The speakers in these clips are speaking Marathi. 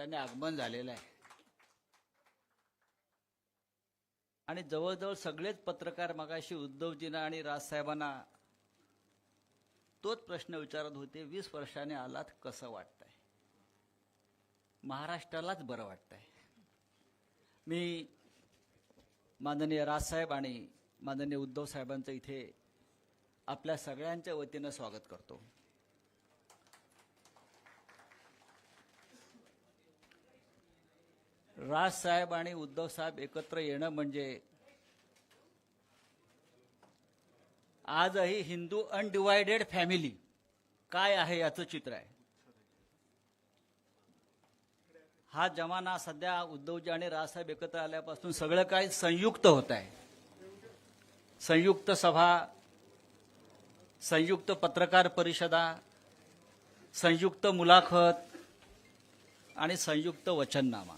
वर्षांनी आगमन झालेलं आहे आणि जवळजवळ सगळेच पत्रकार मगाशी उद्धवजींना आणि राजसाहेबांना तोच प्रश्न विचारत होते, 20 वर्षांनी आलात कसं वाटतंय? महाराष्ट्रालाच बरं वाटतंय. मी माननीय राजसाहेब आणि माननीय उद्धव साहेबांचं इथे आपल्या सगळ्यांच्या वतीनं स्वागत करतो. राजसाहेब आणि उद्धव साहेब एकत्र येणं म्हणजे आजही हिंदू अनडिवायडेड फॅमिली काय आहे याचं चित्र आहे. हा जमाना सध्या उद्धवजी आणि राजसाहेब एकत्र आल्यापासून सगळं काही संयुक्त होत आहे. संयुक्त सभा, संयुक्त पत्रकार परिषदा, संयुक्त मुलाखत आणि संयुक्त वचननामा.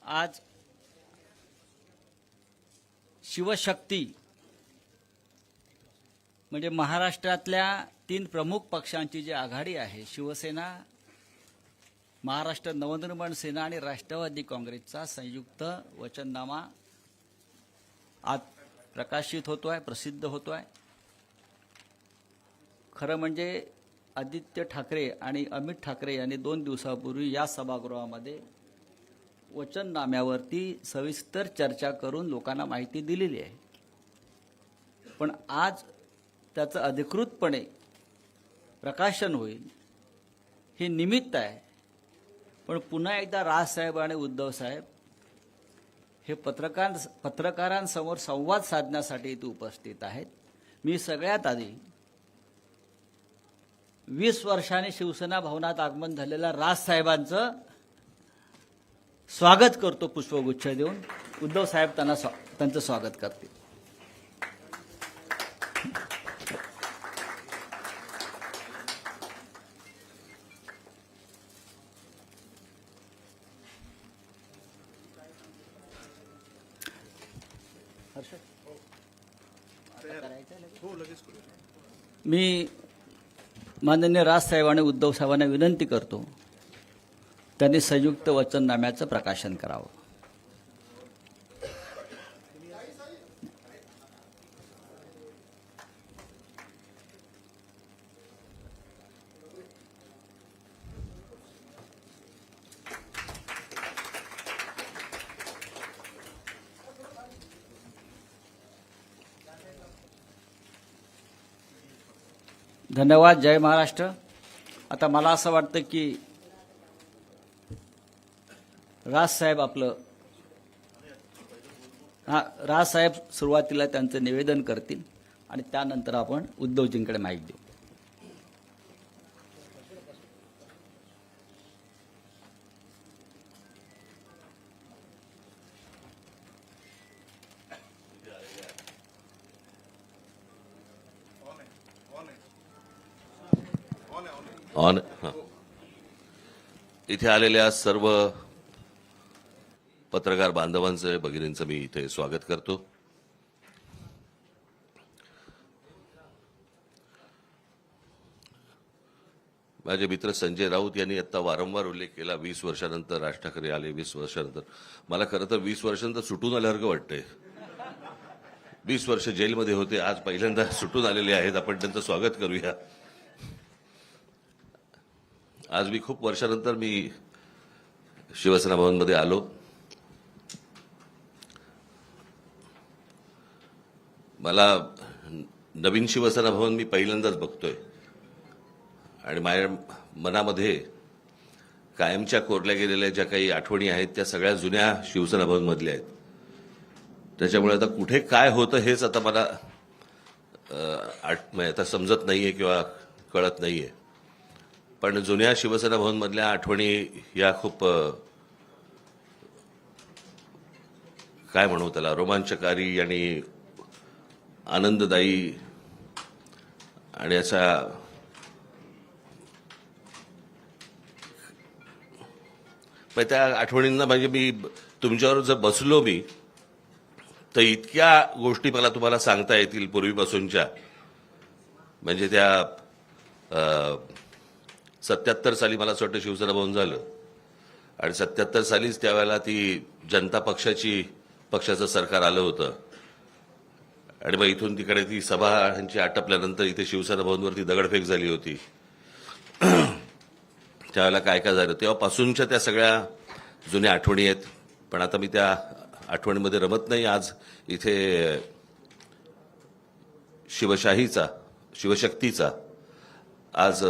आज शिवशक्ती म्हणजे महाराष्ट्रातल्या 3 प्रमुख पक्षांची जी आघाडी आहे, शिवसेना, महाराष्ट्र नवनिर्माण सेना आणि राष्ट्रवादी काँग्रेसचा संयुक्त वचननामा आज प्रकाशित होतोय, प्रसिद्ध होतोय. खरं म्हणजे आदित्य ठाकरे आणि अमित ठाकरे यांनी 2 दिवसापूर्वी या सभागृहामध्ये वचननाम्यावरती सविस्तर चर्चा करून लोकांना माहिती दिलेली आहे. पण आज त्याचं अधिकृतपणे प्रकाशन होईल हे निमित्त आहे. पण पुन्हा एकदा राजसाहेब आणि उद्धव साहेब हे पत्रकारांसमोर संवाद साधण्यासाठी इथे उपस्थित आहेत. मी सगळ्यात आधी 20 वर्षांनी शिवसेना भवनात आगमन झालेल्या राजसाहेबांचं स्वागत करतो पुष्पगुच्छ देऊन. उद्धव साहेब त्यांचं स्वागत करतील. मी माननीय राजसाहेब आणि उद्धव साहेबांना विनंती करतो त्यांनी संयुक्त वचननाम्याचं प्रकाशन करावं. धन्यवाद. जय महाराष्ट्र. आता मला असं वाटतं की राजसाहेब राजसाहेब सुरुवातीला त्यांचं निवेदन करतील आणि त्यानंतर आपण उद्धवजींकडे माईक देऊ. इथे आलेल्या सर्व पत्रकार बांधवांचं, भगिनींचं मी इथे स्वागत करतो. माझे मित्र संजय राऊत यांनी आता वारंवार उल्लेख केला, 20 वर्षानंतर राज ठाकरे आले. 20 वर्षानंतर मला खरं तर 20 वर्षानंतर सुटून आल्यासारखं वाटतंय. 20 वर्ष जेलमध्ये होते, आज पहिल्यांदा सुटून आलेले आहेत. आपण त्यांचं स्वागत करूया. आज मी खूप वर्षानंतर मी शिवसेना भवनमध्ये आलो. मला नवीन शिवसेना भवन मी पहिल्यांदाच बघतोय आणि माझ्या मनामध्ये कायमच्या कोरल्या गेलेल्या ज्या काही आठवणी आहेत त्या सगळ्या जुन्या शिवसेना भवनमधल्या आहेत. त्याच्यामुळे आता कुठे काय होतं हेच आता मला आता समजत नाहीये किंवा कळत नाहीये. पण जुन्या शिवसेना भवनमधल्या आठवणी या खूप काय म्हणू त्याला, रोमांचकारी आणि आनंददायी आणि असा त्या आठवणींना म्हणजे मी तुमच्यावर जर बसलो मी तर इतक्या गोष्टी मला तुम्हाला सांगता येतील पूर्वीपासूनच्या. म्हणजे त्या 77 साली मला असं वाटतं शिवसेना भवन झालं आणि 77 सालीच त्यावेळेला ती जनता पक्षाचं सरकार आलं होतं आणि मग इथून तिकडे ती सभा ह्यांची आटपल्यानंतर इथे शिवसेना भवनवरती दगडफेक झाली होती. त्यावेळेला काय काय झालं तेव्हापासूनच्या त्या सगळ्या जुन्या आठवणी आहेत. पण आता मी त्या आठवणीमध्ये रमत नाही. आज इथे शिवशक्तीचा आज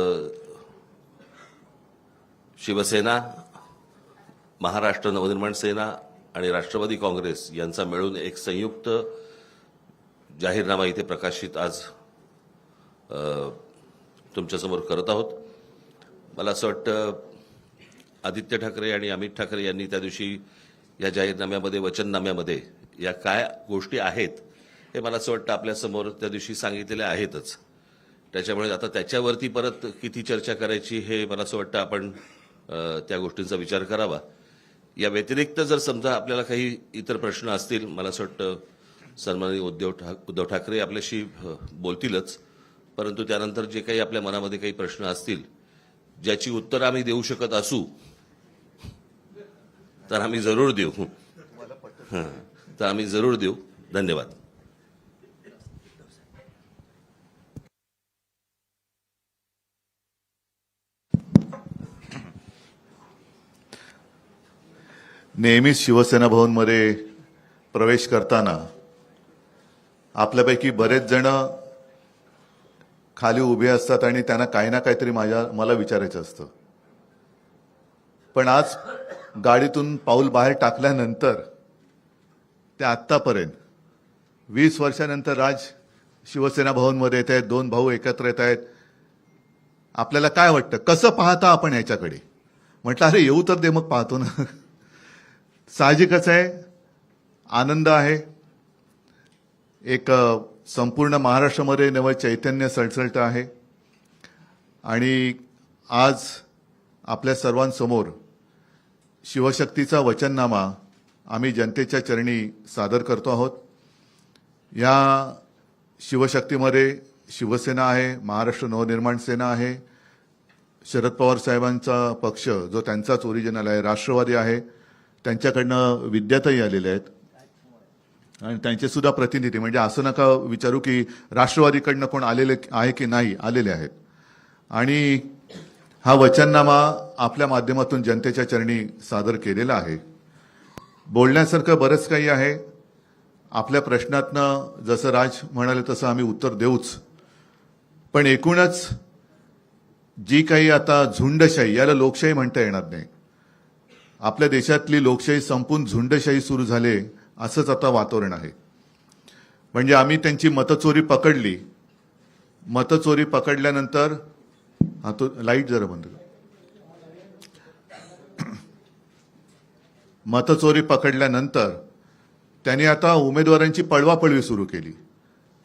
शिवसेना, महाराष्ट्र नवनिर्माण सेना आणि राष्ट्रवादी काँग्रेस यांचा मिळून एक संयुक्त जाहीरनामा इथे प्रकाशित आज तुमच्यासमोर करत आहोत. मला असं वाटतं आदित्य ठाकरे आणि अमित ठाकरे यांनी त्या दिवशी या जाहीरनाम्यामध्ये, वचननाम्यामध्ये या काय गोष्टी आहेत हे मला असं वाटतं आपल्यासमोर त्या दिवशी सांगितलेल्या आहेतच. त्याच्यामुळे आता त्याच्यावरती परत किती चर्चा करायची हे मला असं वाटतं आपण त्या गोष्टींचा विचार करावा. या व्यतिरिक्त जर समजा आपल्याला काही इतर प्रश्न असतील, मला असं वाटतं सन्माननीय उद्धव ठाकरे आपल्याशी बोलतीलच, परंतु त्यानंतर जे काही आपल्या मनामध्ये काही प्रश्न असतील ज्याची उत्तरं आम्ही देऊ शकत असू तर आम्ही जरूर देऊ. तर आम्ही जरूर देऊ. धन्यवाद. नेहमीच शिवसेना भवनमध्ये प्रवेश करताना आपल्यापैकी बरेच जण खाली उभे असतात आणि त्यांना काही ना काहीतरी मला विचारायचं असतं. पण आज गाडीतून पाऊल बाहेर टाकल्यानंतर ते आत्तापर्यंत 20 वर्षानंतर राज शिवसेना भवनमध्ये येत आहेत, दोन भाऊ एकत्र येत आहेत. आपल्याला काय वाटतं, कसं पाहता आपण याच्याकडे? म्हटलं अरे येऊ तर दे, मग पाहतो ना. साहजिकच आहे, आनंद आहे. एक संपूर्ण महाराष्ट्रामध्ये नवं चैतन्य सळसळतं आहे आणि आज आपल्या सर्वांसमोर शिवशक्तीचा वचननामा आम्ही जनतेच्या चरणी सादर करतो आहोत. या शिवशक्तीमध्ये शिवसेना आहे, महाराष्ट्र नवनिर्माण सेना आहे, शरद पवार साहेबांचा पक्ष जो त्यांचाच ओरिजिनल आहे, राष्ट्रवादी आहे, त्यांच्याकडनं विद्याताई आलेले आहेत आणि त्यांचे सुद्धा प्रतिनिधी, म्हणजे असं नका विचारू की राष्ट्रवादीकडनं कोण आलेले आहे की नाही, आलेले आहेत. आणि हा वचननामा आपल्या माध्यमातून जनतेच्या चरणी सादर केलेला आहे. बोलण्यासारखं बरंच काही आहे. आपल्या प्रश्नातनं जसं राज म्हणाले तसं आम्ही उत्तर देऊच. पण एकूणच जी काही आता झुंडशाही, याला लोकशाही म्हणता येणार नाही, आपल्या देशातली लोकशाही संपून झुंडशाही सुरू झाले असंच आता वातावरण आहे. म्हणजे आम्ही त्यांची मतचोरी पकडली. मतचोरी पकडल्यानंतर हा तो लाईट जरा बंद कर. मतचोरी पकडल्यानंतर त्यांनी आता उमेदवारांची पळवापळवी सुरू केली.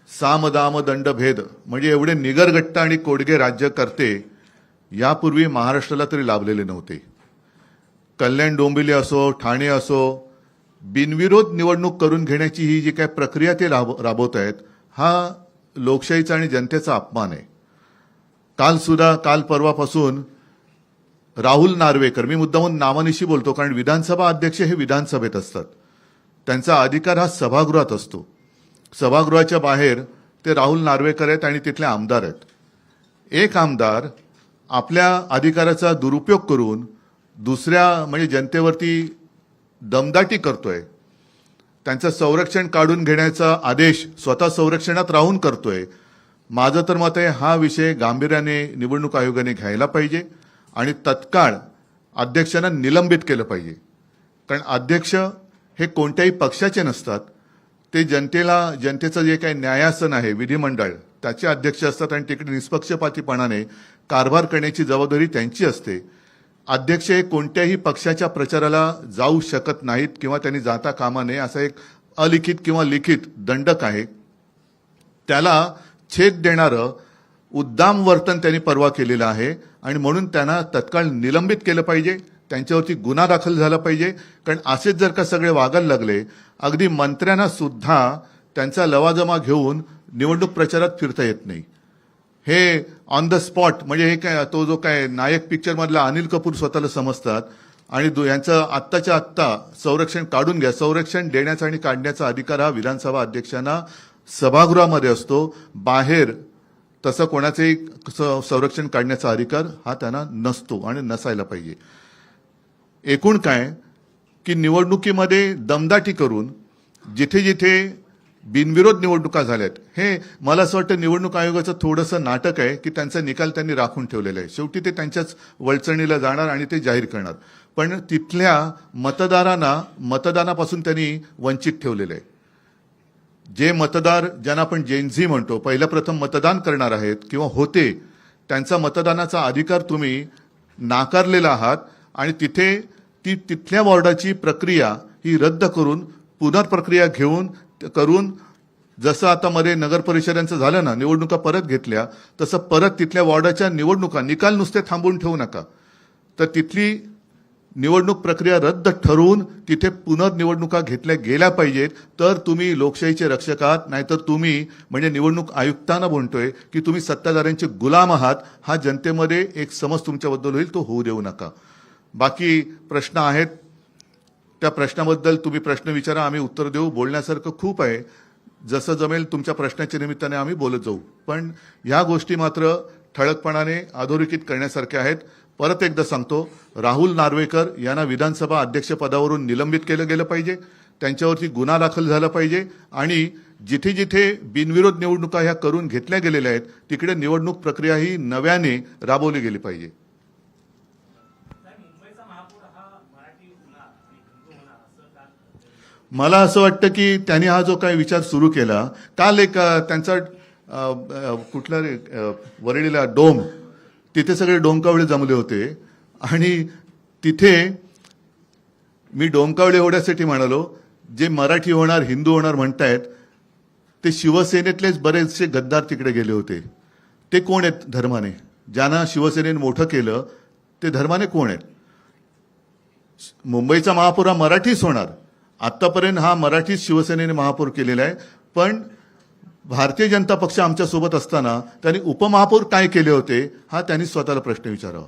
साम दाम दंड भेद, म्हणजे एवढे निगरगट्ट आणि कोडगे राज्यकर्ते यापूर्वी महाराष्ट्राला तरी लाभलेले नव्हते. कल्याण डोंबिवली असो, ठाणे असो, बिनविरोध निवडणूक करून घेण्याची ही जी काय प्रक्रिया ते राबवत आहेत, हा लोकशाहीचा आणि जनतेचा अपमान आहे. काल परवापासून राहुल नार्वेकर, मी मुद्दामून नावानिशी बोलतो कारण विधानसभा अध्यक्ष हे विधानसभेत असतात, त्यांचा अधिकार हा सभागृहात असतो. सभागृहाच्या बाहेर ते राहुल नार्वेकर आहेत आणि तिथले आमदार आहेत. एक आमदार आपल्या अधिकाराचा दुरुपयोग करून दुसऱ्या म्हणजे जनतेवरती दमदाटी करतोय. त्यांचं संरक्षण काढून घेण्याचा आदेश स्वतः संरक्षणात राहून करतोय. माझं तर मत आहे हा विषय गांभीर्याने निवडणूक आयोगाने घ्यायला पाहिजे आणि तत्काळ अध्यक्षांना निलंबित केलं पाहिजे. कारण अध्यक्ष हे कोणत्याही पक्षाचे नसतात, ते जनतेचं जे काही न्यायासन आहे विधिमंडळ त्याचे अध्यक्ष असतात आणि तिकडे निष्पक्षपातीपणाने कारभार करण्याची जबाबदारी त्यांची असते. अध्यक्ष हे कोणत्याही पक्षाच्या प्रचाराला जाऊ शकत नाहीत किंवा त्यांनी जाता कामा नये, असा एक अलिखित किंवा लिखित दंडक आहे. त्याला छेद देणारं उद्दाम वर्तन त्यांनी परवा केलेलं आहे आणि म्हणून त्यांना तत्काळ निलंबित केलं पाहिजे. त्यांच्यावरती गुन्हा दाखल झाला पाहिजे. कारण असेच जर का सगळे वागायला लागले, अगदी मंत्र्यांना सुद्धा त्यांचा लवाजमा घेऊन निवडणूक प्रचारात फिरता येत नाही. हे ऑन द स्पॉट, म्हणजे हे काय तो जो काय नायक पिक्चर मधला अनिल कपूर स्वतःला समजतात, आणि यांचं आत्ताच्या आत्ता संरक्षण काढून घ्या. संरक्षण देण्याचा आणि काढण्याचा अधिकार हा विधानसभा अध्यक्षांना सभागृहामध्ये असतो. बाहेर तसं कोणाचेही संरक्षण काढण्याचा अधिकार हा त्यांना नसतो आणि नसायला पाहिजे. एकूण काय की निवडणुकीमध्ये दमदाटी करून जिथे जिथे बिनविरोध निवडणुका झाल्यात, हे मला असं वाटतं निवडणूक आयोगाचं थोडंसं नाटक आहे की त्यांचा निकाल त्यांनी राखून ठेवलेला आहे. शेवटी ते त्यांच्याच वळचणीला जाणार आणि ते जाहीर करणार. पण तिथल्या मतदारांना मतदानापासून त्यांनी वंचित ठेवलेलं आहे. जे मतदार ज्यांना आपण जेनझी म्हणतो, पहिल्या प्रथम मतदान करणार आहेत किंवा होते, त्यांचा मतदानाचा अधिकार तुम्ही नाकारलेला आहात आणि तिथल्या वॉर्डाची प्रक्रिया ही रद्द करून पुनर्प्रक्रिया करून जसं आता मध्ये नगर परिषदांचं झालं ना, निवडणुका परत घेतल्या, तसं परत तिथल्या वॉर्डाच्या निवडणुका निकाल नुसते थांबवून ठेवू नका, तर तिथली निवडणूक प्रक्रिया रद्द ठरवून तिथे पुनर्निवडणुका घेतल्या गेल्या पाहिजेत. तर तुम्ही लोकशाहीचे रक्षक आहात. नाहीतर तुम्ही म्हणजे निवडणूक आयुक्तांना म्हणतोय की तुम्ही सत्ताधाऱ्यांचे गुलाम आहात. हा जनतेमध्ये एक समज तुमच्याबद्दल होईल, तो होऊ देऊ नका. बाकी प्रश्न आहेत, त्या प्रश्नाबद्दल तुम्ही प्रश्न विचारा, आम्ही उत्तर देऊ. बोलण्यासारखं खूप आहे. जसं जमेल तुमच्या प्रश्नाच्या निमित्ताने आम्ही बोलत जाऊ. पण ह्या गोष्टी मात्र ठळकपणाने अधोरेखित करण्यासारख्या आहेत. परत एकदा सांगतो, राहुल नार्वेकर यांना विधानसभा अध्यक्षपदावरून निलंबित केलं गेलं पाहिजे. त्यांच्यावरती गुन्हा दाखल झाला पाहिजे आणि जिथे जिथे बिनविरोध निवडणुका ह्या करून घेतल्या गेलेल्या आहेत तिकडे निवडणूक प्रक्रिया ही नव्याने राबवली गेली पाहिजे. मला असं वाटतं की त्यांनी हा जो काही विचार सुरू केला, काल एक त्यांचा कुठला वरळीला डोम, तिथे सगळे डोमकावळे जमले होते आणि तिथे मी डोमकावळे एवढ्यासाठी म्हणालो, जे मराठी होणार हिंदू होणार म्हणतायत ते शिवसेनेतलेच बरेचसे गद्दार तिकडे गेले होते. ते कोण आहेत धर्माने? ज्यांना शिवसेनेने मोठं केलं ते धर्माने कोण आहेत? मुंबईचा महापौर हा मराठीच होणार. आतापर्यंत हा मराठीच शिवसेनेने महापौर केलेला आहे. पण भारतीय जनता पक्ष आमच्यासोबत असताना त्यांनी उपमहापौर काय केले होते हा त्यांनी स्वतःला प्रश्न विचारावा.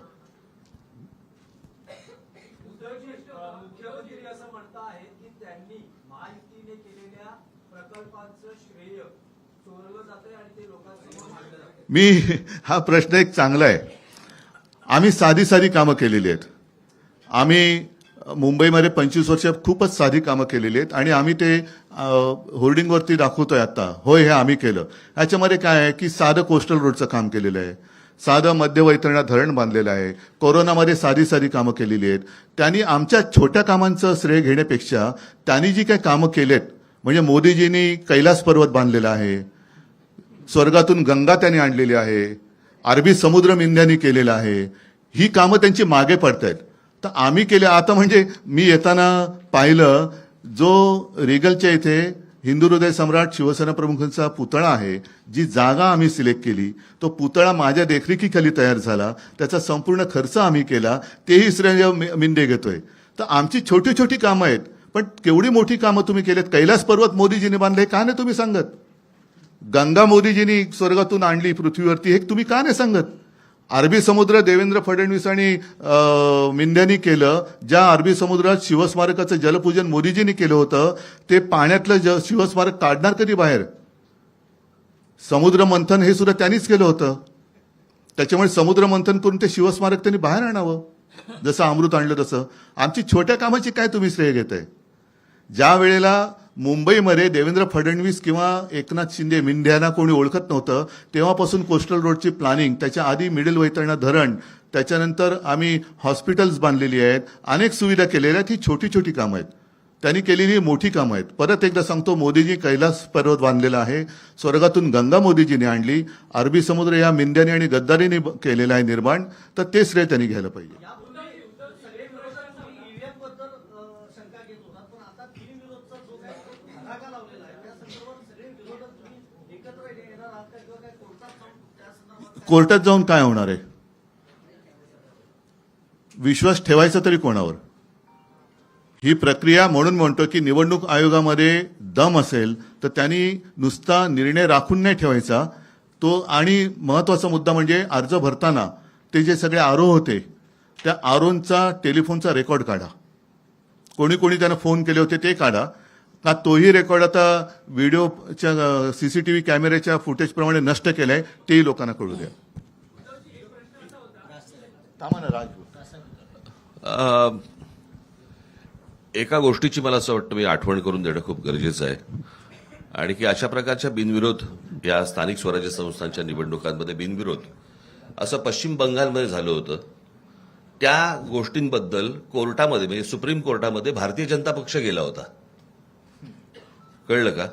मुख्यमंत्री असं म्हणतायत की त्यांनी महायुतीने केलेल्या प्रकल्पांचं श्रेय चोरलं जातंय आणि ते लोकांसमोर मांडलं जातंय. हा प्रश्न एक चांगला आहे. आम्ही साधी साधी कामं केलेली आहेत. आम्ही मुंबईमध्ये 25 वर्ष खूपच साधी कामं केलेली आहेत आणि आम्ही ते होर्डिंगवरती दाखवतोय आता, होय हे आम्ही केलं. ह्याच्यामध्ये काय आहे की साधं कोस्टल रोडचं काम केलेलं आहे, साधं मध्यवैतरणा धरण बांधलेलं आहे, कोरोनामध्ये साधी साधी कामं केलेली आहेत. त्यांनी आमच्या छोट्या कामांचं श्रेय घेण्यापेक्षा त्यांनी जी काही कामं केलेत, म्हणजे मोदीजींनी कैलास पर्वत बांधलेला आहे, स्वर्गातून गंगा त्यांनी आणलेली आहे, अरबी समुद्र इंडियानी केलेला आहे, ही कामं त्यांची मागे पडतायत. तर आम्ही केले. आता म्हणजे मी येताना पाहिलं, जो रिगलच्या इथे हिंदू हृदय सम्राट शिवसेना प्रमुखांचा पुतळा आहे, जी जागा आम्ही सिलेक्ट केली, तो पुतळा माझ्या देखरेखीखाली तयार झाला, त्याचा संपूर्ण खर्च आम्ही केला, तेही श्रेय मिंदे घेतोय. तर आमची छोटी छोटी कामं आहेत. पण केवढी मोठी कामं तुम्ही केलेत. कैलास पर्वत मोदीजींनी बांधले, का नाही तुम्ही सांगत? गंगा मोदीजींनी स्वर्गातून आणली पृथ्वीवरती, हे तुम्ही का नाही सांगत? अरबी समुद्र देवेंद्र फडणवीस आणि मिंद्यांनी केलं. ज्या अरबी समुद्रात शिवस्मारकाचं जलपूजन मोदीजींनी केलं होतं, ते पाण्यातलं शिवस्मारक काढणार कधी बाहेर? समुद्र मंथन हे सुद्धा त्यांनीच केलं होतं. त्याच्यामुळे समुद्र मंथन करून ते शिवस्मारक त्यांनी बाहेर आणावं, जसं अमृत आणलं तसं. आमची छोट्या कामाची काय तुम्ही श्रेय घेताय? ज्या वेळेला मुंबईमध्ये देवेंद्र फडणवीस किंवा एकनाथ शिंदे मिंध्यांना कोणी ओळखत नव्हतं, तेव्हापासून कोस्टल रोडची प्लॅनिंग, त्याच्या आधी मिडल वैतरणा धरण, त्याच्यानंतर आम्ही हॉस्पिटल्स बांधलेली आहेत, अनेक सुविधा केलेल्या आहेत. ही छोटी छोटी कामं आहेत. त्यांनी केलेली मोठी कामं आहेत. परत एकदा सांगतो, मोदीजी कैलास पर्वत बांधलेला आहे, स्वर्गातून गंगा मोदीजीने आणली, अरबी समुद्र या मिंद्याने आणि गद्दारीने केलेला आहे निर्माण, तर ते श्रेय त्यांनी घ्यायला पाहिजे. सगळे विरोधक ईव्हीएम बद्दल शंका घेत होतात, पण आता बिनविरोधचा जो काही धडाका लावलेला आहे त्या संदर्भात सगळे विरोधक तुम्ही एकत्र येणार आहात का किंवा काय कोर्टात जाऊन त्या संदर्भात? कोर्टात जाऊन काय होणार आहे? विश्वास ठेवायचा तरी कोणावर? ही प्रक्रिया, म्हणून म्हणतो की निवडणूक आयोगामध्ये दम असेल तर त्यांनी नुसता निर्णय राखून नाही ठेवायचा तो. आणि महत्वाचा मुद्दा म्हणजे अर्ज भरताना ते जे सगळे आरोह होते, त्या आरोनचा टेलिफोनचा रेकॉर्ड काढा. कोणी कोणी त्यांना फोन केले होते ते काढा. का तोही रेकॉर्ड आता व्हिडिओच्या सीसीटीव्ही कॅमेऱ्याच्या फुटेजप्रमाणे नष्ट केलाय तेही लोकांना कळू द्या. एका गोष्टीची मला असं वाटतं मी आठवण करून देणं खूप गरजेचं आहे, आणि की अशा प्रकारच्या बिनविरोध या स्थानिक स्वराज्य संस्थांच्या निवडणुकांमध्ये बिनविरोध असं पश्चिम बंगालमध्ये झालं होतं. त्या गोष्टींबद्दल कोर्टामध्ये म्हणजे सुप्रीम कोर्टामध्ये भारतीय जनता पक्ष गेला होता. कळलं का?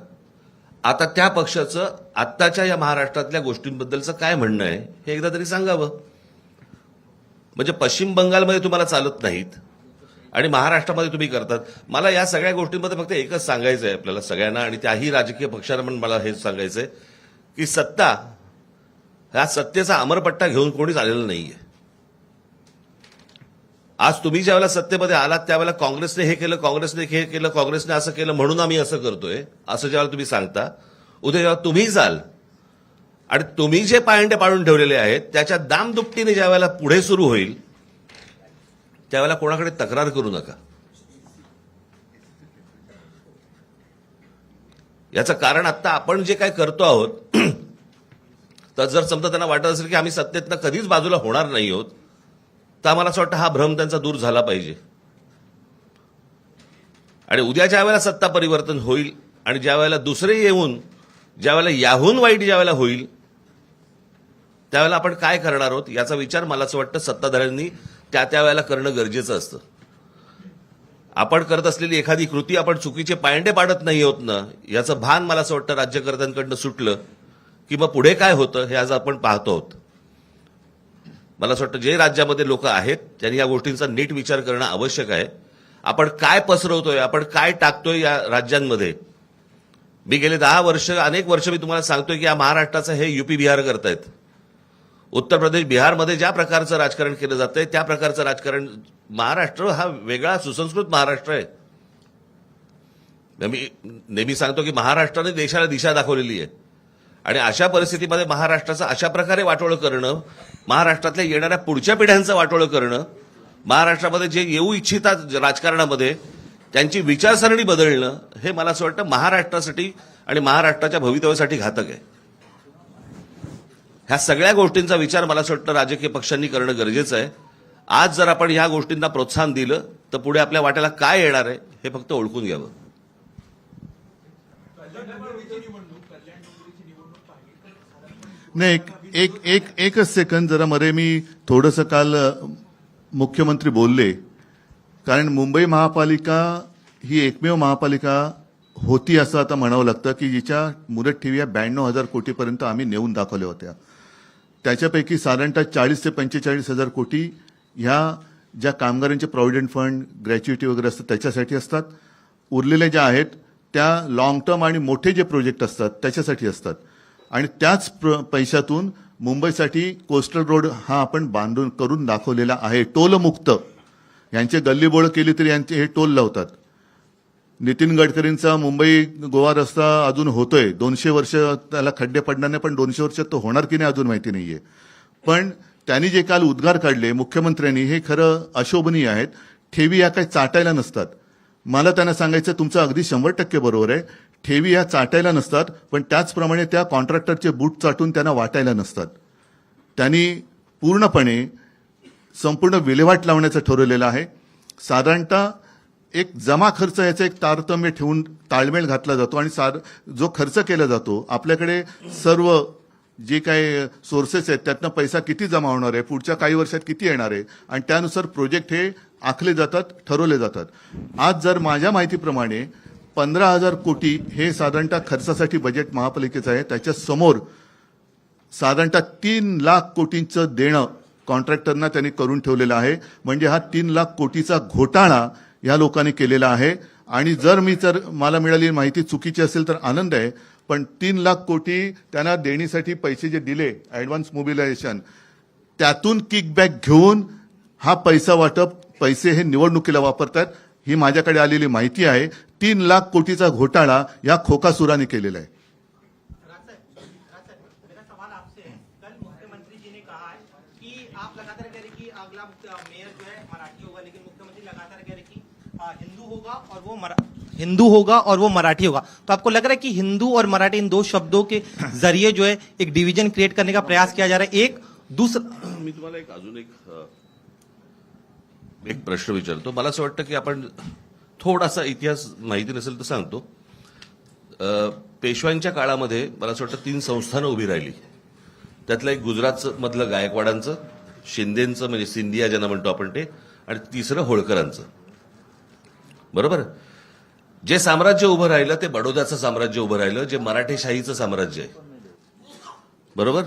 आता त्या पक्षाचं आत्ताच्या या महाराष्ट्रातल्या गोष्टींबद्दलचं काय म्हणणं आहे हे एकदा तरी सांगावं. म्हणजे पश्चिम बंगालमध्ये तुम्हाला चालत नाहीत आणि महाराष्ट्रामध्ये तुम्ही करतात. मला या सगळ्या गोष्टींमध्ये फक्त एकच सांगायचं आहे आपल्याला सगळ्यांना, आणि त्याही राजकीय पक्षांना पण मला हेच सांगायचंय की सत्ता ह्या सत्तेचा अमरपट्टा घेऊन कोणीच आलेलं नाहीये. आज तुम्ही ज्यावेळेला सत्तेमध्ये आलात त्यावेळेला काँग्रेसने हे केलं, काँग्रेसने हे केलं, काँग्रेसने असं केलं म्हणून आम्ही असं करतोय असं ज्यावेळेला तुम्ही सांगता, उद्या जेव्हा तुम्ही जाल आणि तुम्ही जे पायंडे पाडून ठेवलेले आहेत त्याच्या दामदुपटीने ज्यावेळेला पुढे सुरू होईल त्यावेळेला कोणाकडे तक्रार करू नका. याचं कारण आता आपण जे काय करतो आहोत तर जर समजा त्यांना वाटत असेल की आम्ही सत्तेतनं कधीच बाजूला होणार नाही आहोत तर आम्हाला असं वाटतं हा भ्रम त्यांचा दूर झाला पाहिजे. आणि उद्या ज्या वेळेला सत्ता परिवर्तन होईल आणि ज्या वेळेला दुसरे येऊन ज्यावेळेला याहून वाईट ज्यावेळेला होईल त्यावेळेला आपण काय करणार आहोत याचा विचार मला असं वाटतं सत्ताधाऱ्यांनी त्या वेळेला करणं गरजेचं असतं. आपण करत असलेली एखादी कृती आपण चुकीचे पायंडे पाडत नाही आहोत ना याचं भान मला असं वाटतं राज्यकर्त्यांकडनं सुटलं की मग पुढे काय होतं हे आज आपण पाहतो आहोत. मला असं वाटतं जे राज्यामध्ये लोक आहेत त्यांनी या गोष्टींचा नीट विचार करणं आवश्यक आहे. आपण काय पसरवतोय, आपण काय टाकतोय या राज्यांमध्ये. मी गेले 10 वर्ष अनेक वर्ष मी तुम्हाला सांगतोय की या महाराष्ट्राचं हे युपी बिहार करतायत. उत्तर प्रदेश बिहारमध्ये ज्या प्रकारचं राजकारण केलं जातंय त्या प्रकारचं राजकारण महाराष्ट्र हा वेगळा सुसंस्कृत महाराष्ट्र आहे. मी नेहमी सांगतो की महाराष्ट्राने देशाला दिशा दाखवलेली आहे आणि अशा परिस्थितीमध्ये महाराष्ट्राचं अशा प्रकारे वाटोळं करणं, महाराष्ट्रातल्या येणाऱ्या पुढच्या पिढ्यांचं वाटोळं करणं, महाराष्ट्रामध्ये जे येऊ इच्छितात राजकारणामध्ये त्यांची विचारसरणी बदलणं हे मला असं वाटतं महाराष्ट्रासाठी आणि महाराष्ट्राच्या भवितव्यासाठी घातक आहे. ह्या सगळ्या गोष्टींचा विचार मला असं वाटतं राजकीय पक्षांनी करणं गरजेचं आहे. आज जर आपण ह्या गोष्टींना प्रोत्साहन दिलं तर पुढे आपल्या वाट्याला काय येणार आहे हे फक्त ओळखून घ्यावं. नाही एकच सेकंद जरा मरे मी थोडंसं काल मुख्यमंत्री बोलले, कारण मुंबई महापालिका ही एकमेव महापालिका होती असं आता म्हणावं लागतं की जिच्या मुदत ठेवी 92,000 कोटीपर्यंत आम्ही नेऊन दाखवल्या होत्या. त्याच्यापैकी साधारणतः 40 ते 45,000 कोटी ह्या ज्या कामगारांचे प्रॉव्हिडंट फंड, ग्रॅच्युइटी वगैरे असतात त्याच्यासाठी असतात. उरलेल्या ज्या आहेत त्या लॉंग टर्म आणि मोठे जे प्रोजेक्ट असतात त्याच्यासाठी असतात. आणि त्याच पैशातून मुंबईसाठी कोस्टल रोड हा आपण बांधून करून दाखवलेला आहे, टोलमुक्त. यांचे गल्लीबोळ केली तरी यांचे हे टोल लावतात. नितीन गडकरींचा मुंबई गोवा रस्ता अजून होतोय, 200 वर्ष त्याला खड्डे पडणार नाही, पण 200 वर्षात तो होणार की नाही अजून माहिती नाहीये. पण त्यांनी जे काल उद्गार काढले मुख्यमंत्र्यांनी हे खरं अशोभनीय आहेत. ठेवी या काही चाटायला नसतात. मला त्यांना सांगायचं तुमचं अगदी 100% बरोबर आहे. ठेवी या चाटायला नसतात, पण त्याचप्रमाणे त्या कॉन्ट्रॅक्टरचे बूट चाटून त्यांना वाटायला नसतात. त्यांनी पूर्णपणे संपूर्ण विल्हेवाट लावण्याचं ठरवलेलं आहे. साधारणतः एक जमा खर्च याचा एक तारतम्य ठेवून ताळमेळ घातला जातो आणि जो खर्च केला जातो आपल्याकडे सर्व जे काही सोर्सेस आहेत त्यातनं पैसा किती जमा होणार आहे, पुढच्या काही वर्षात किती येणार आहे आणि त्यानुसार प्रोजेक्ट हे आखले जातात, ठरवले जातात. आज जर माझ्या माहितीप्रमाणे 15,000 कोटी हे साधारणतः खर्चासाठी बजेट महापालिकेचं आहे. त्याच्या समोर साधारणतः 3 लाख कोटींचं देणं कॉन्ट्रॅक्टरना त्यांनी करून ठेवलेलं आहे. म्हणजे हा 3 लाख कोटीचा घोटाळा या लोकांनी केलेला आहे. आणि जर मला मिळालेली माहिती चुकीची असेल तर आनंद आहे, पण 3 लाख कोटी त्यांना देणीसाठी पैसे जे दिले ऍडव्हान्स मोबिलायझेशन त्यातून किकबॅक घेऊन हा पैसा वाटप पैसे हे निवडणुकीला वापरतात. ही माझ्याकडे आलेली माहिती आहे. 3 लाख कोटीचा घोटाळा या खोकासुराने केलेला आहे. मेरा सवाल आपसे है, कल मुख्यमंत्री जी ने कहा है कि आप लगातार कह रहे कि अगला मेयर जो है हिंदू होगा और वो मराठी होगा, तो आपको लग रहा है कि हिंदू और मराठी इन दो शब्दों के जरिए जो है एक डिवीजन क्रिएट करने का प्रयास किया जा रहा है? एक दूसरा, मी तुम्हाला अजून एक प्रश्न विचारतो. मला असं वाटतं की आपण थोडासा इतिहास माहिती नसेल तर सांगतो. पेशव्यांच्या काळामध्ये मला असं वाटतं 3 संस्थानं उभी राहिली. त्यातलं एक गुजरात मधलं गायकवाडांचं, शिंदेचं म्हणजे सिंधिया ज्यांना म्हणतो आपण ते, आणि तिसरं होळकरांचं. बरोबर. जे साम्राज्य उभं राहिलं ते बडोद्याचं साम्राज्य उभं राहिलं, जे मराठेशाहीचं साम्राज्य आहे. बरोबर.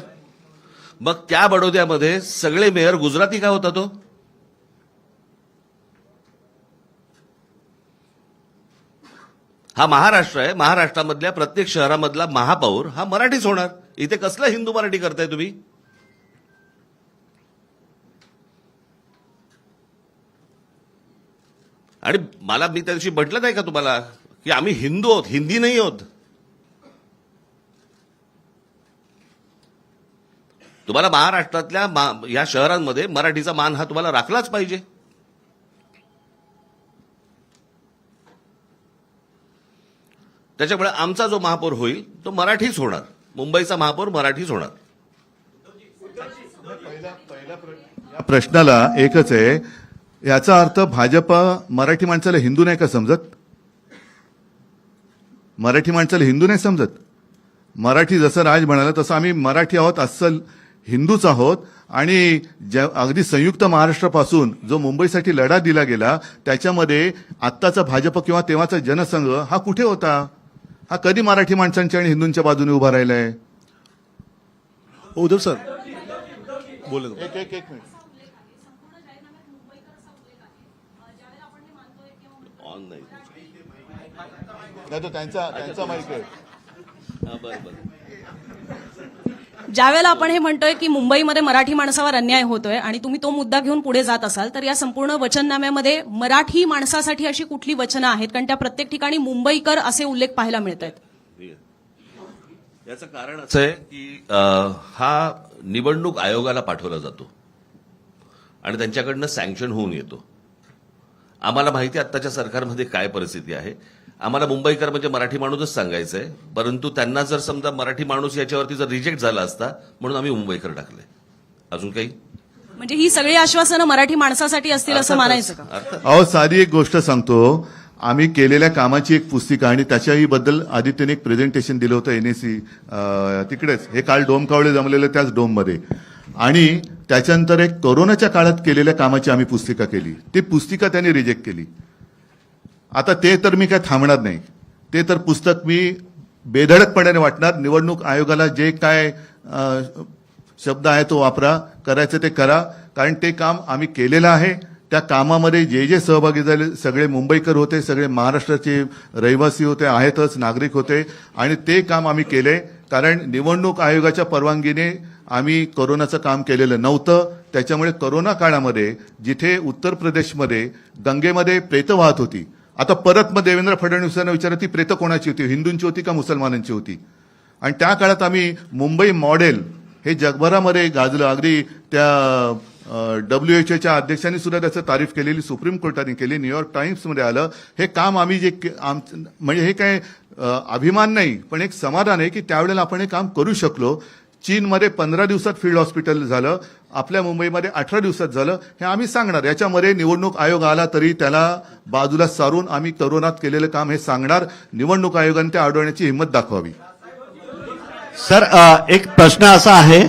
मग त्या बडोद्यामध्ये सगळे मेयर गुजराती का होता तो? हा महाराष्ट्र आहे. महाराष्ट्रामधल्या प्रत्येक शहरामधला महापौर हा मराठीच होणार. इथे कसलं हिंदू मराठी करताय तुम्ही? आणि मी त्या दिवशी म्हटलं नाही का तुम्हाला की आम्ही हिंदू आहोत, हिंदी नाही आहोत. तुम्हाला महाराष्ट्रातल्या या शहरांमध्ये मराठीचा मान हा तुम्हाला राखलाच पाहिजे. त्याच्यामुळे आमचा जो महापौर होईल तो मराठीच होणार. मुंबईचा महापौर मराठीच होणार. या प्रश्नाला एकच आहे, याचा अर्थ भाजप मराठी माणसाला हिंदू नाही का समजत? मराठी माणसाला हिंदू नाही समजत. मराठी जसं राज म्हणाला तसं आम्ही मराठी आहोत, अस्सल हिंदूच आहोत. आणि अगदी संयुक्त महाराष्ट्रापासून जो मुंबईसाठी लढा दिला गेला त्याच्यामध्ये आत्ताचा भाजप किंवा तेव्हाचा जनसंघ हा कुठे होता? हा कधी मराठी माणसांच्या आणि हिंदूंच्या बाजूने उभा राहिलाय? उद्धव सर बोला. एक मिनिट. ऑन नाही. नाही तो त्यांचा माहिती आहे. बरं. ज्यावेळेला आपण हे म्हणतोय की मुंबईमध्ये मराठी माणसावर अन्याय होतोय आणि तुम्ही तो मुद्दा घेऊन पुढे जात असाल तर या संपूर्ण वचननाम्यामध्ये मराठी माणसासाठी अशी कुठली वचनं आहेत? कारण त्या प्रत्येक ठिकाणी मुंबईकर असे उल्लेख पाहायला मिळत आहेत. याचं कारण असं आहे की हा निवडणूक आयोगाला पाठवला जातो आणि त्यांच्याकडनं सँक्शन होऊन येतो. आम्हाला माहिती आहे आत्ताच्या सरकारमध्ये काय परिस्थिती आहे. आम्हाला मुंबईकर म्हणजे मराठी माणूसच सांगायचं आहे, परंतु त्यांना जर समजा मराठी माणूस याच्यावरती जर रिजेक्ट झाला असता म्हणून आम्ही मुंबईकर टाकले. अजून काही? म्हणजे ही सगळी आश्वासनं मराठी माणसासाठी असतील असं मानायचं का? अहो, साधी एक गोष्ट सांगतो. आम्ही केलेल्या कामाची एक पुस्तिका आणि त्याच्याही बद्दल आदित्यने एक प्रेझेंटेशन दिलं होतं एनएसी तिकडेच. हे काल डोम कावळे जमलेलं त्याच डोममध्ये. आणि त्याच्यानंतर एक कोरोनाच्या काळात केलेल्या कामाची आम्ही पुस्तिका केली. ती पुस्तिका त्यांनी रिजेक्ट केली. आता ते तर मी काय थांबणार नाही. ते तर पुस्तक मी बेधडकपणाने वाटणार. निवडणूक आयोगाला जे काय शब्द आहे तो वापरा, करायचं ते करा. कारण ते काम आम्ही केलेलं आहे. त्या कामामध्ये जे सहभागी झाले सगळे मुंबईकर होते, सगळे महाराष्ट्राचे रहिवासी होते, आहेतच, नागरिक होते. आणि ते काम आम्ही केले. कारण निवडणूक आयोगाच्या परवानगीने आम्ही कोरोनाचं काम केलेलं नव्हतं. त्याच्यामुळे कोरोना काळामध्ये जिथे उत्तर प्रदेशमध्ये गंगेमध्ये प्रेतं वाहत होती, आता परत मग देवेंद्र फडणवीसांना विचारलं ती प्रेतं कोणाची होती, हिंदूंची होती का मुसलमानांची होती? आणि त्या काळात आम्ही मुंबई मॉडेल हे जगभरामध्ये गाजलं. अगदी त्या WHO अध्यक्षांनी सुद्धा त्याचं तारीफ केलेली सुप्रीम कोर्टाने केली, न्यूयॉर्क टाइम्समध्ये आलं. हे काम आम्ही जे म्हणजे हे काय अभिमान नाही पण एक समाधान आहे की त्यावेळेला आपण हे काम करू शकलो. चीनमध्ये 15 दिवसात फील्ड हॉस्पिटल झालं, आपल्या मुंबईमध्ये 18 दिवसात झालं. हे आम्ही सांगणार. याच्यामध्ये निवडणूक आयोग आला तरी त्याला बाजूला सारून आम्ही कोरोनात केलेलं काम हे सांगणार. निवडणूक आयोगाने ते अडवण्याची हिंमत दाखवावी. सर एक प्रश्न असा आहे,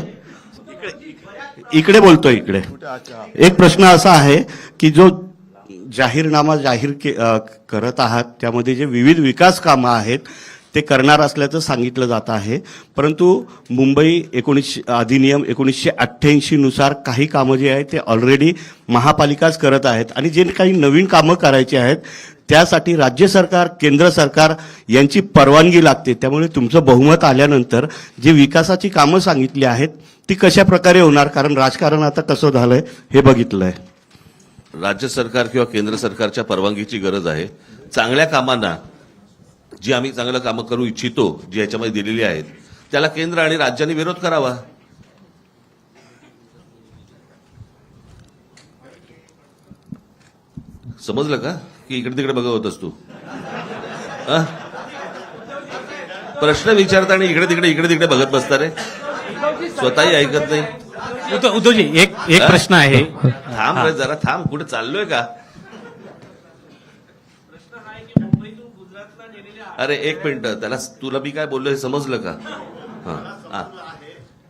इकडे बोलतोय, इकडे एक प्रश्न असा आहे की जो जाहीरनामा करत आहात त्यामध्ये जे विविध विकास कामं आहेत ते करणार असल्याचं सांगितलं जात आहे. परंतु मुंबई अधिनियम 1988 नुसार काही कामं जे आहेत ते ऑलरेडी महापालिकाच करत आहेत आणि जे काही नवीन कामं करायची आहेत त्यासाठी राज्य सरकार, केंद्र सरकार यांची परवानगी लागते. त्यामुळे तुमचं बहुमत आल्यानंतर जे विकासाची कामं सांगितली आहेत ती कशा प्रकारे होणार? कारण राजकारण आता कसं झालंय हे बघितलंय. राज्य सरकार किंवा केंद्र सरकारच्या परवानगीची गरज आहे. चांगल्या कामांना जी आम्ही चांगलं कामं करू इच्छितो, जी याच्यामध्ये दिलेली आहेत, त्याला केंद्र आणि राज्यांनी विरोध करावा. समजलं का? की इकडे तिकडे बघत होतस तू? अं? प्रश्न विचारता आणि इकडे तिकडे बघत बसता रे, स्वतःही ऐकत नाही. उद्धवजी एक प्रश्न आहे. थांब रे जरा थांब, कुठे चाललोय का? अरे एक मिनिट, त्याला तुला मी काय बोललो हे समजलं का? हा हा.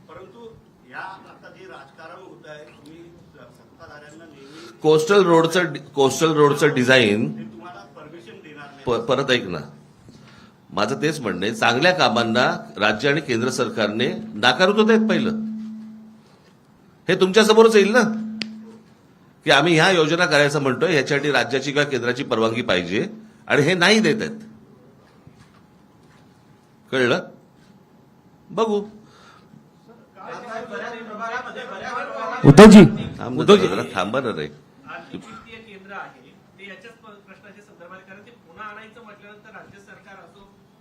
परंतु या आता जे राजकारण होत आहे, तुम्ही सत्ताधाऱ्यांना नेहमी कोस्टल रोडचं डिझाईन तुम्हाला परमिशन देणार नाही. परत ऐक ना, माझं तेच म्हणणं आहे, चांगल्या कामांना राज्य आणि केंद्र सरकारने नाकारत होते पहिलं. हे तुमच्या समोरच येईल ना की आम्ही ह्या योजना करायचं म्हणतोय, ह्याच्यासाठी राज्याची किंवा केंद्राची परवानगी पाहिजे आणि हे नाही देत आहेत. कळलं? बघू. उद्धवजी जरा थांबा ना रे. केंद्र आहे ते याच्याच प्रश्नाच्या संदर्भात, कारण ते पुन्हा आणायचं म्हटल्यानंतर राज्य सरकार असो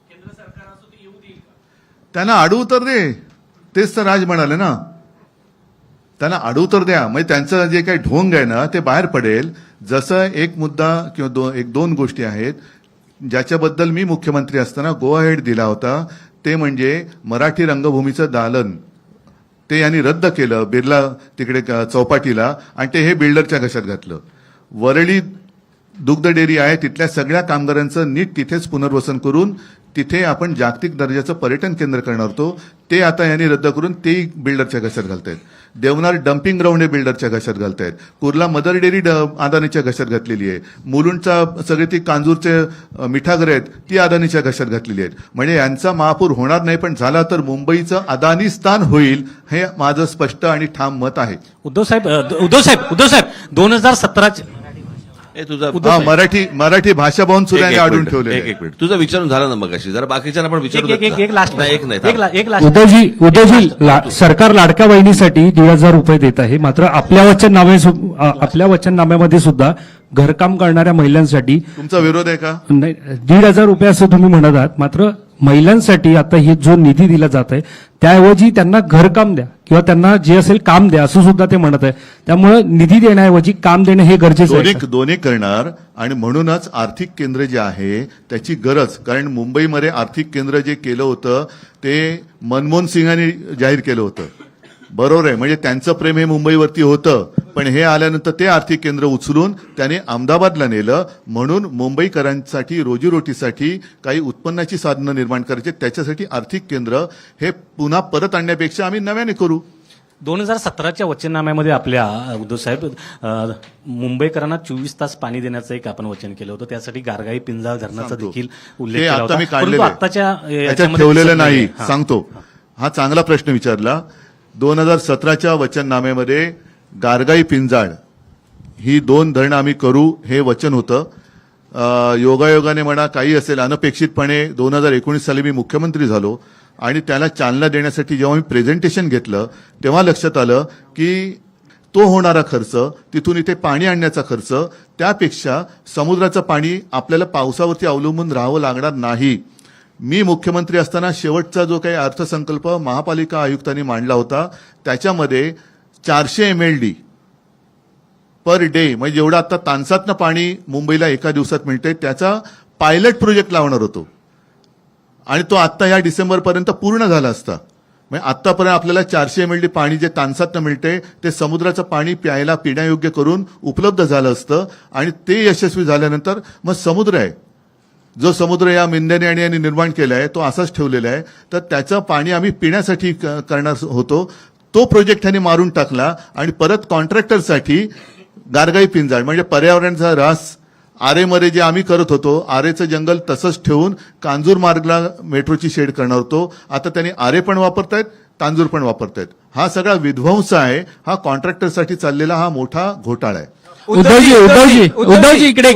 केंद्र सरकार असो ते येऊ देईल का? त्यांना आडउतर दे, तेच तर राज म्हणाले ना, त्यांना आडउतर द्या, म्हणजे त्यांचं जे काही ढोंग आहे ना ते बाहेर पडेल. जसं एक मुद्दा किंवा दोन गोष्टी आहेत ज्याच्याबद्दल मी मुख्यमंत्री असताना गो अहेड दिला होता, ते म्हणजे मराठी रंगभूमीचं दालन ते यांनी रद्द केलं बिर्ला तिकडे चौपाटीला, आणि ते हे बिल्डरच्या घशात घातलं. वरळी दुग्ध डेअरी आहे तिथल्या सगळ्या कामगारांचं नीट तिथेच पुनर्वसन करून तिथे आपण जागतिक दर्जाचं पर्यटन केंद्र करणार होतो, ते आता यांनी रद्द करून तेही बिल्डरच्या घशात घालतायत. देवनार डम्पिंग ग्राउंड हे बिल्डरच्या घशात घालतायत. कुर्ला मदर डेअरी अदानीच्या घशात घातलेली आहे. मुलुंडचा सगळे ती कांजूरचे मिठागर आहेत ती अदानीच्या घशात घातलेली आहेत. म्हणजे यांचा महापूर होणार नाही, पण झाला तर मुंबईचं अदानीस्थान होईल, हे माझं स्पष्ट आणि ठाम मत आहे. उद्धव साहेब 2017 तुझा मराठी भाषा भवन सुद्धा यांनी अडून ठेवले. एक मिनिट, तुझं विचारून झालं ना मगाशी, जरा बाकीच्यांना पण विचारू देत एक जा. लास्ट नाही, एक नाही, थांब. एक लास्ट उद्धवजी सरकार लाडक्या बहिणीसाठी 1,500 रुपये देत आहे, मात्र आपल्या वचननाम्यामध्ये सुद्धा घरकाम करणाऱ्या महिलांसाठी तुमचा विरोध आहे का? नाही, 1,500 रुपये असं तुम्ही म्हणत आहात, मात्र महिलांसाठी आता हे जो निधी दिला जात आहे त्याऐवजी त्यांना घरकाम द्या किंवा त्यांना जे असेल काम द्या असं सुद्धा ते म्हणत आहे. त्यामुळे निधी देण्याऐवजी काम देणं हे गरजेचं आहे. दोन्ही करणार, आणि म्हणूनच आर्थिक केंद्र जे आहे त्याची गरज, कारण मुंबईमध्ये आर्थिक केंद्र जे केलं होतं ते मनमोहन सिंगांनी जाहीर केलं होतं. बरोबर आहे, म्हणजे त्यांचं प्रेम हे मुंबईवरती होतं, पण हे आल्यानंतर ते आर्थिक केंद्र उचलून त्याने अहमदाबादला नेलं. म्हणून मुंबईकरांसाठी रोजीरोटीसाठी काही उत्पन्नाची साधनं निर्माण करायची, त्याच्यासाठी आर्थिक केंद्र हे पुन्हा परत आणण्यापेक्षा आम्ही नव्याने करू. 2017च्या वचननाम्यामध्ये आपल्या उद्धव साहेब मुंबईकरांना 24 तास पाणी देण्याचं एक आपण वचन केलं होतं, त्यासाठी गारगाई पिंजाळ धरणाचा सांगतो. देखील ते उल्लेख केला आता होता, मी परंतु काढलेलं आहे. आत्ताच्या याच्यात याच्यामध्ये ठेवलेलं दिसत नाही. हां. सांगतो, हा चांगला प्रश्न विचारला. 2017च्या वचननाम्यामध्ये गारगाई पिंजाळ ही 2 धरणं आम्ही करू हे वचन होतं. योगायोगाने म्हणा काही असेल, अनपेक्षितपणे 2019 साली मी मुख्यमंत्री झालो आणि त्याला चालना देण्यासाठी जेव्हा मी प्रेझेंटेशन घेतलं तेव्हा लक्षात आलं की तो होणारा खर्च, तिथून इथे पाणी आणण्याचा खर्च, त्यापेक्षा समुद्राचं पाणी आपल्याला पावसावरती अवलंबून राहावं लागणार नाही. मी मुख्यमंत्री असताना शेवटचा जो काही अर्थसंकल्प महापालिका आयुक्तांनी मांडला होता त्याच्यामध्ये 400 MLD पर डे, म्हणजे जेवढं आता तानसातनं पाणी मुंबईला एका दिवसात मिळते त्याचा पायलट प्रोजेक्ट लावणार होतो, आणि तो आत्ता या डिसेंबरपर्यंत पूर्ण झाला असता. म्हणजे आत्तापर्यंत आपल्याला 400 MLD पाणी जे तानसातनं मिळते ते समुद्राचं पाणी प्यायला पिण्यायोग्य करून उपलब्ध झालं असतं, आणि ते यशस्वी झाल्यानंतर मग समुद्र आहे, जो समुद्र या मिंद्याने आणि यांनी निर्माण केला आहे तो असाच ठेवलेला आहे, तर त्याचं पाणी आम्ही पिण्यासाठी करणार होतो. तो प्रोजेक्ट त्यांनी मारून टाकला आणि परत कॉन्ट्रॅक्टरसाठी गारगाई पिंजाळ म्हणजे पर्यावरणाचा ऱ्हास, आरेमध्ये जे आम्ही करत होतो आरेचं जंगल तसंच ठेवून कांजूर मार्गला मेट्रोची शेड करणार होतो. आता त्यांनी आरे पण वापरतायत, कांजूर पण वापरतायत. हा सगळा विध्वंस आहे, हा कॉन्ट्रॅक्टरसाठी चाललेला हा मोठा घोटाळा आहे. उद्धवजी इकडे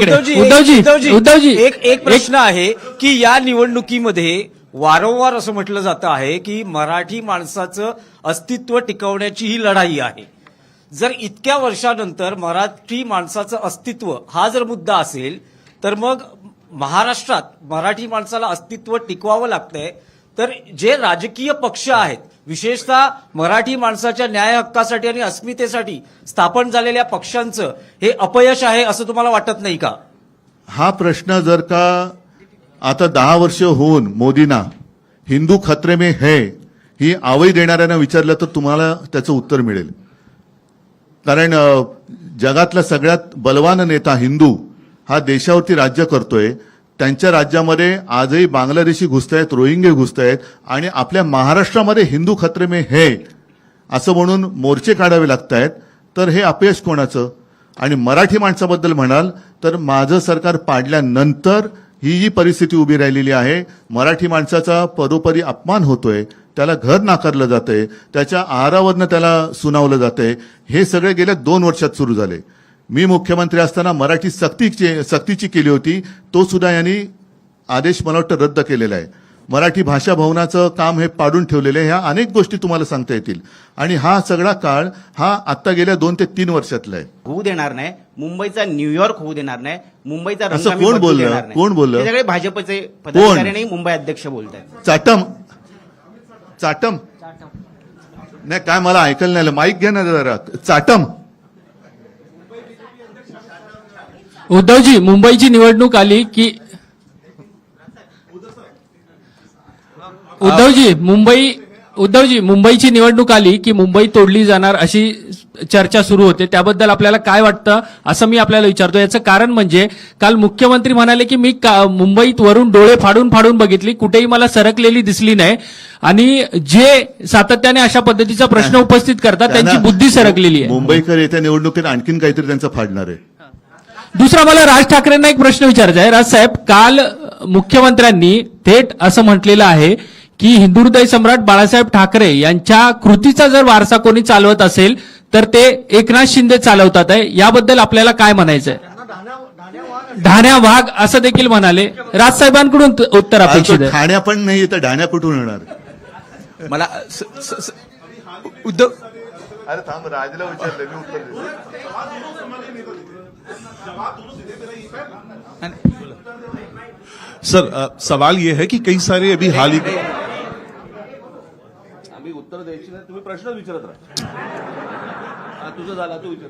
एक प्रश्न आहे की या निवडणुकीमध्ये वारंवार असं म्हटलं जातं आहे की मराठी माणसाचं अस्तित्व टिकवण्याची ही लढाई आहे. जर इतक्या वर्षानंतर मराठी माणसाचं अस्तित्व हा जर मुद्दा असेल तर मग महाराष्ट्रात मराठी माणसाला अस्तित्व टिकवावं लागतंय, तर जे राजकीय पक्ष आहेत विशेषतः मराठी माणसाच्या न्याय हक्कासाठी आणि अस्मितेसाठी स्थापन झालेल्या पक्षांचं हे अपयश आहे असं तुम्हाला वाटत नाही का? हा प्रश्न जर का आता 10 वर्ष होऊन मोदींना हिंदू खतरे में है ही आवई देणाऱ्यांना विचारलं तर तुम्हाला त्याचं उत्तर मिळेल. कारण जगातला सगळ्यात बलवान नेता हिंदू हा देशावरती राज्य करतोय. त्यांच्या राज्यामध्ये आजही बांगलादेशी घुसतायत, रोहिंगे घुसतायत आणि आपल्या महाराष्ट्रामध्ये हिंदू खतरे में है असं म्हणून मोर्चे काढावे लागतायत. तर हे अपयश कोणाचं? आणि मराठी माणसाबद्दल म्हणाल तर माझं सरकार पाडल्यानंतर ही जी परिस्थिती उभी राहिलेली आहे, मराठी माणसाचा परोपरी अपमान होतोय, त्याला घर नाकारलं जातंय, त्याच्या आहारावरनं त्याला सुनावलं जातंय. हे सगळे गेल्या 2 वर्षात सुरू झाले. मी मुख्यमंत्री असताना मराठी सक्तीची केली होती, तो सुद्धा यांनी आदेश मला वाटतं रद्द केलेला आहे. मराठी भाषा भवनाचं काम हे पाडून ठेवलेलं आहे. ह्या अनेक गोष्टी तुम्हाला सांगता येतील. आणि हा सगळा काळ हा आता गेल्या 2 ते 3 वर्षातला आहे. होऊ देणार नाही, मुंबईचा न्यूयॉर्क होऊ देणार नाही, मुंबईचा रंग असं आम्ही कोण बदलू बोललं? देणार नाही. कोण बोललं? हे सगळे भाजपचे पदाधिकारी आणि मुंबई अध्यक्ष बोलतात. चाटम नाही काय मला ऐकायला नाही आलं. माईक घ्या ना जरा. चाटम उद्धवजी, मुंबईची निवडणूक आली की उद्धवजी मुंबईची निवडणूक आली की मुंबई तोडली जाणार अशी चर्चा सुरू होते. त्याबद्दल आपल्याला काय वाटतं असं मी आपल्याला विचारतो. याचं कारण म्हणजे काल मुख्यमंत्री म्हणाले की मी मुंबईत वरून डोळे फाडून फाडून बघितली, कुठेही मला सरकलेली दिसली नाही. आणि जे सातत्याने अशा पद्धतीचा प्रश्न उपस्थित करतात त्यांची बुद्धी सरकलेली आहे. मुंबईकर येत्या निवडणुकीत आणखीन काहीतरी त्यांचं फाडणार आहे. दुसरा मला राज ठाकरेंना एक प्रश्न विचारायचा आहे. राजसाहेब, काल मुख्यमंत्र्यांनी थेट असं म्हटलेलं आहे की हिंदू हृदय सम्राट बाळासाहेब ठाकरे यांच्या कृतीचा जर वारसा कोणी चालवत असेल तर ते एकनाथ शिंदे चालवतात आहे. याबद्दल आपल्याला काय म्हणायचं आहे? ढाण्या वाघ असं देखील म्हणाले. राजसाहेबांकडून उत्तर अपेक्षित आहे. ठाण्या पण नाही तर ढाण्या कुठून येणार? मला उद्धव अरे थांब, राजला विचारलं मी उत्तर देतो. सर सवाल ये है कि कई सारे अभी हाल ही आम्ही उत्तर द्यायची नाही, तुम्ही प्रश्न विचारत राहा. तुझं झाला, तू विचार.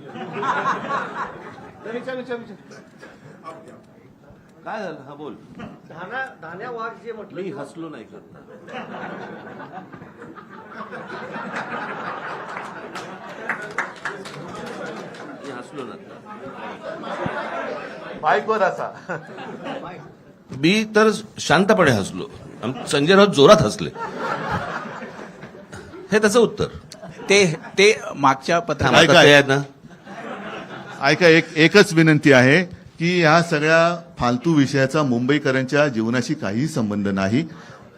विचार काय झालं? हा बोल. धान्या वाघ जे म्हटलं मी हसलो नाही करत. मी हसलो ना. माईकवर असा. मी तर शांतपणे हसलो. संजय राऊत जोरात हसले. हे त्याचं उत्तर. ते मागच्या पत्रात ऐका. ते आहेत ना. ऐका, एकच विनंती आहे की या सगळ्या फालतू विषयाचा मुंबईकरांच्या जीवनाशी काहीही संबंध नाही.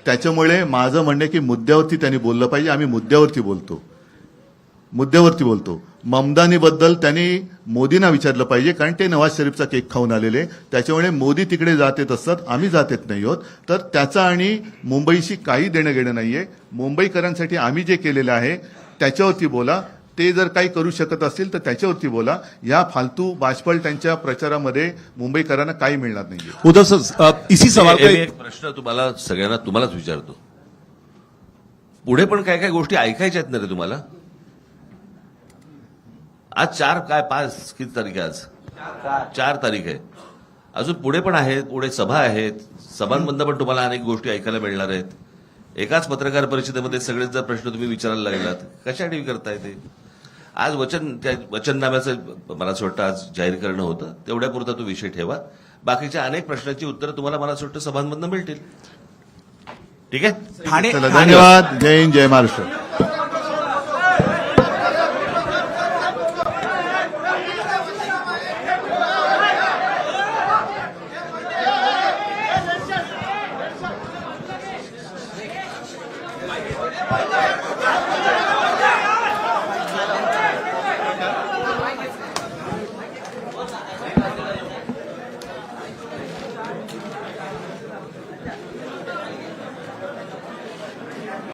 त्याच्यामुळे माझं म्हणणं आहे की मुद्द्यावरती त्यांनी बोललं पाहिजे. आम्ही मुद्द्यावरती बोलतो. ममदानीबद्दल त्यांनी मोदींना विचारलं पाहिजे, कारण ते नवाज शरीफचा केक खाऊन आलेले. त्याच्यामुळे मोदी तिकडे जात येत असतात, आम्ही जात येत नाही आहोत. तर त्याचा आणि मुंबईशी काही देणं घेणं नाहीये. मुंबईकरांसाठी आम्ही जे केलेलं आहे त्याच्यावरती बोला. ते जर काही करू शकत असतील तर त्याच्यावरती बोला. या फालतू बाष्पळ त्यांच्या प्रचारामध्ये मुंबईकरांना काही मिळणार नाहीये. उद्धव सर इसी सवाल का एक प्रश्न तुम्हाला सगळ्यांना तुम्हालाच विचारतो. पुढे पण काय काय गोष्टी ऐकायच्या आहेत ना रे तुम्हाला? आज 4 काय 5 किती तारीख आहे? आज 4 तारीख आहे. अजून पुढे पण आहेत, पुढे सभा आहेत. सभांमधनं पण तुम्हाला अनेक गोष्टी ऐकायला मिळणार आहेत. एकाच पत्रकार परिषदेमध्ये सगळेच जर प्रश्न तुम्ही विचारायला लागलात, कशासाठी करताय ते? आज वचननाम्याचं मला असं वाटतं आज जाहीर करणं होतं, तेवढ्यापुरता तो विषय ठेवा. बाकीच्या अनेक प्रश्नांची उत्तरं तुम्हाला मला असं वाटतं सभांमधनं मिळतील. ठीक आहे. चला, धन्यवाद. जय हिंद, जय महाराष्ट्र. Bye.